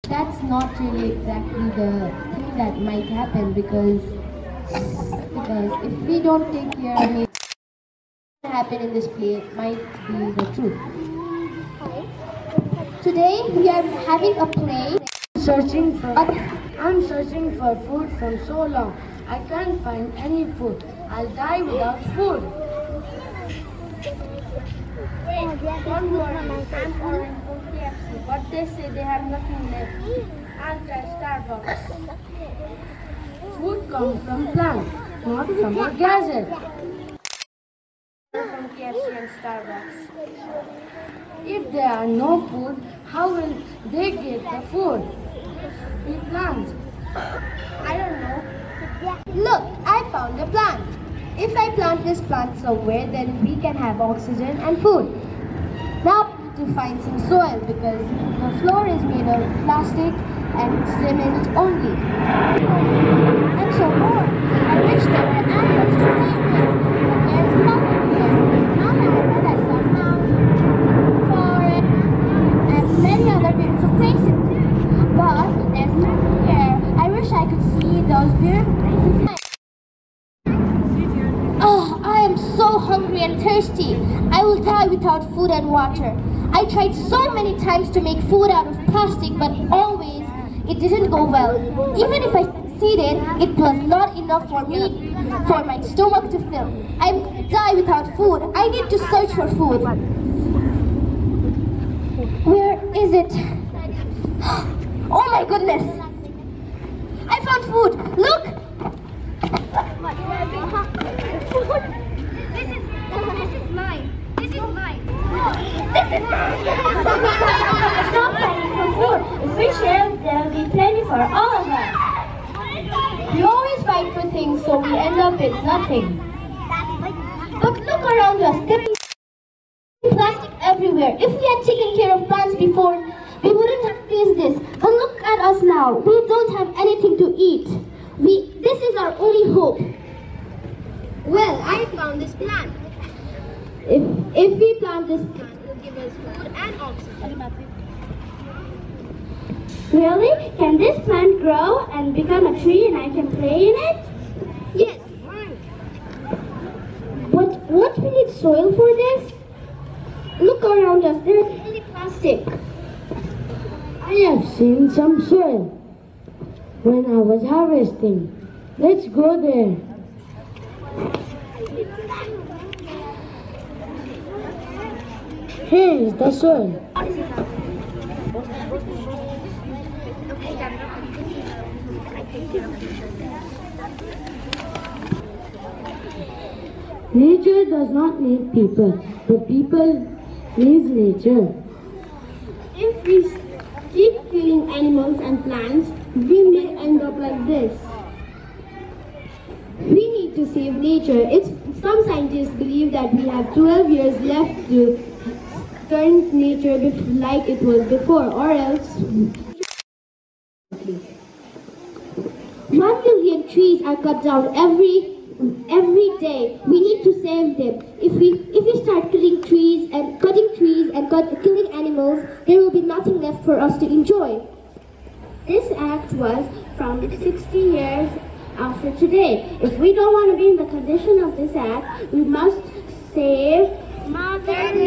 That's not really exactly the thing that might happen because if we don't take care of it, what happen in this play might be the truth. Today we are having a play. I'm searching for food for so long. I can't find any food. I'll die without food. Wait, don't worry. I'm ordering from KFC, but they say they have nothing left. I'll try Starbucks. Food comes from plants, not from a gadget. From KFC and Starbucks. If there are no food, how will they get the food? We plants. I don't know. Look, I found a plant. If I plant this plant somewhere, then we can have oxygen and food. Now to find some soil because the floor is made of plastic and cement only. And so more. I wish there were animals to play with. There's nothing here. Not animals that somehow forest and many other beautiful places. But there's nothing here. I wish I could see those beautiful places. Oh, I am so hungry and thirsty. I will die without food and water. I tried so many times to make food out of plastic, but always it didn't go well. Even if I succeeded, it was not enough for me, for my stomach to fill. I will die without food. I need to search for food. Where is it? Oh my goodness! I found food! Look! This is mine. This is mine. This is mine. Stop fighting for food. If we share, there will be plenty for all of us. We always fight for things, so we end up with nothing. But look around us. There is plastic everywhere. If we had taken care of plants before, we wouldn't have faced this. But look at us now. We don't have anything to eat. This is our only hope. Well, I found this plant. If we plant this plant, it will give us food and oxygen. Really? Can this plant grow and become a tree and I can play in it? Yes. What we need soil for this? Look around us. There is only plastic. I have seen some soil when I was harvesting. Let's go there. Here is the soil. Nature does not need people, but people needs nature. If we keep killing animals and plants, we may end up like this. We need to save nature. Some scientists believe that we have 12 years left to turn nature like it was before, or else 1 million trees are cut down every day. We need to save them. If we start killing trees and cutting trees and killing animals, there will be nothing left for us to enjoy. This act was from 60 years after today. If we don't want to be in the condition of this act, we must save Mother Nature.